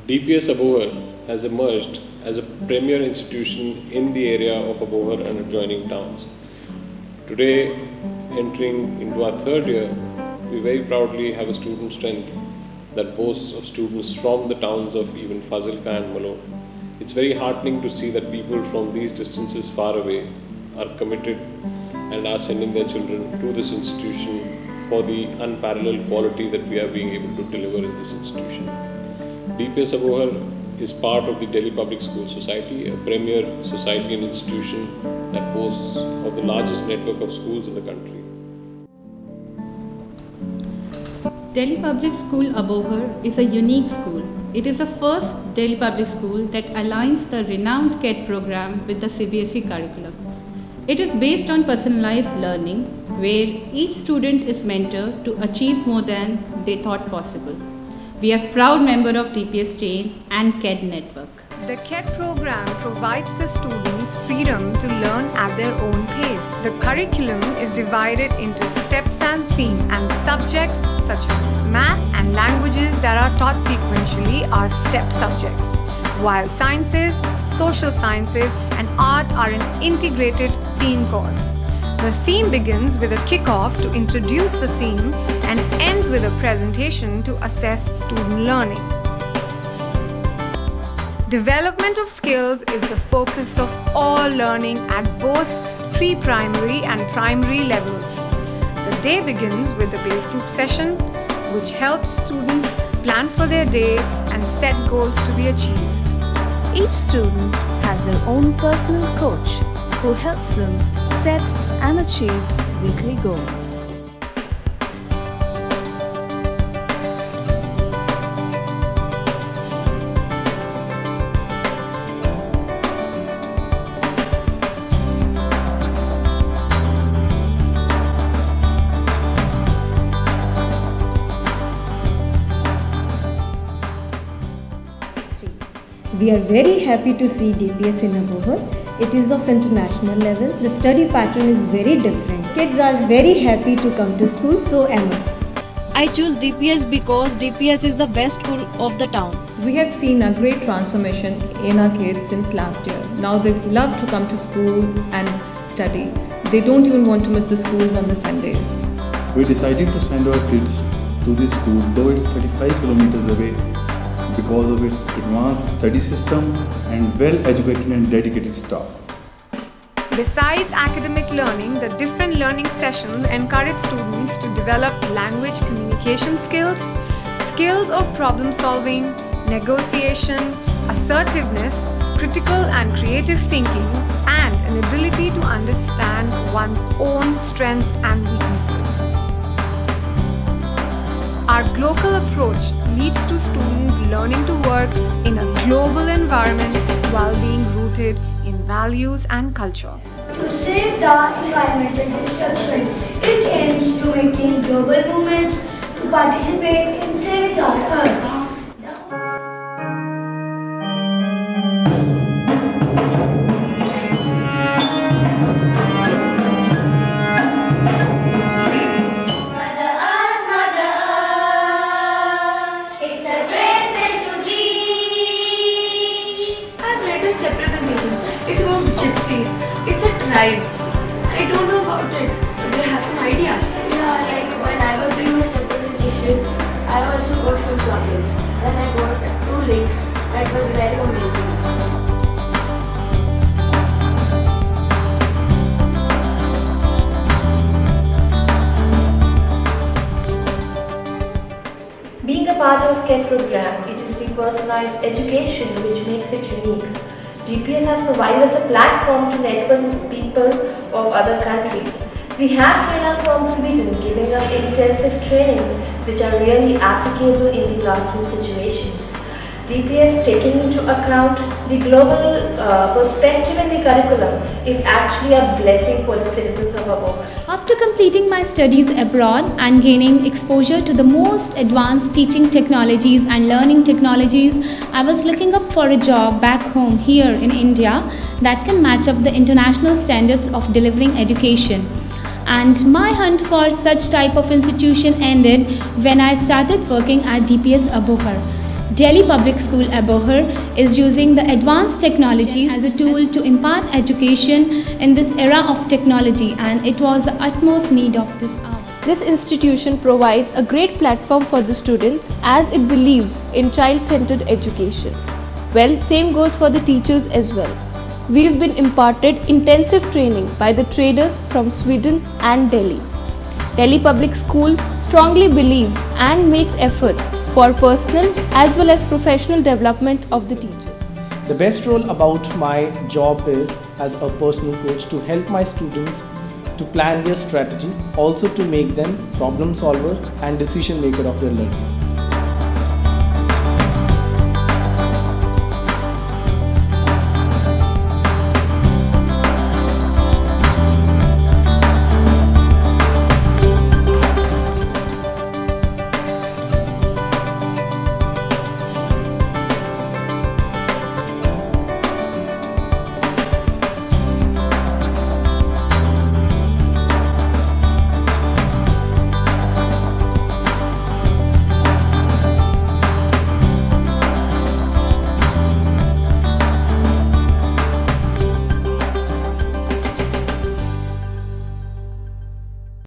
DPS Abohar has emerged as a premier institution in the area of Abohar and adjoining towns. Today, entering into our third year, we very proudly have a student strength that boasts of students from the towns of even Fazilka and Malone. It's very heartening to see that people from these distances far away are committed and are sending their children to this institution for the unparalleled quality that we are being able to deliver in this institution. DPS Abohar is part of the Delhi Public School Society, a premier society and institution that boasts of the largest network of schools in the country. Delhi Public School Abohar is a unique school. It is the first Delhi Public School that aligns the renowned KED program with the CBSE curriculum. It is based on personalized learning, where each student is mentored to achieve more than they thought possible. We are proud member of DPS chain and KED network. The KED program provides the students freedom to learn at their own pace. The curriculum is divided into steps and theme, and subjects such as math and languages that are taught sequentially are step subjects, while sciences, social sciences and art are an integrated theme course. The theme begins with a kickoff to introduce the theme and ends with a presentation to assess student learning. Development of skills is the focus of all learning at both pre-primary and primary levels. The day begins with the base group session, which helps students plan for their day and set goals to be achieved. Each student has their own personal coach who helps them set and achieve weekly goals. We are very happy to see DPS in Abohar. It is of international level. The study pattern is very different. Kids are very happy to come to school, so am I. I choose DPS because DPS is the best school of the town. We have seen a great transformation in our kids since last year. Now they love to come to school and study. They don't even want to miss the schools on the Sundays. We decided to send our kids to this school, though it's 35 kilometers away, because of its advanced study system and well-educated and dedicated staff. Besides academic learning, the different learning sessions encourage students to develop language communication skills, skills of problem solving, negotiation, assertiveness, critical and creative thinking, and an ability to understand one's own strengths and weaknesses. Our global approach leads to students learning to work in a global environment while being rooted in values and culture. To save the environmental destruction, it aims to maintain global movements to participate in saving our earth. It's about gypsies. It's a tribe. I don't know about it, but do you have some idea? Yeah, like when I was doing my step presentation, I also got some problems. Then I got 2 links. That was very amazing. Being a part of KED program, it is the personalized education which makes it unique. DPS has provided us a platform to network with people of other countries. We have trainers from Sweden giving us intensive trainings which are really applicable in the classroom situations. DPS, taking into account the global perspective in the curriculum, is actually a blessing for the citizens of Abohar. After completing my studies abroad and gaining exposure to the most advanced teaching technologies and learning technologies, I was looking up for a job back home here in India that can match up the international standards of delivering education. And my hunt for such type of institution ended when I started working at DPS Abohar. Delhi Public School Abohar is using the advanced technologies as a tool to impart education in this era of technology, and it was the utmost need of this hour. This institution provides a great platform for the students as it believes in child-centered education. Well, same goes for the teachers as well. We've been imparted intensive training by the traders from Sweden and Delhi. Delhi Public School strongly believes and makes efforts for personal as well as professional development of the teachers. The best role about my job is as a personal coach to help my students to plan their strategies, also to make them problem solver and decision maker of their learning.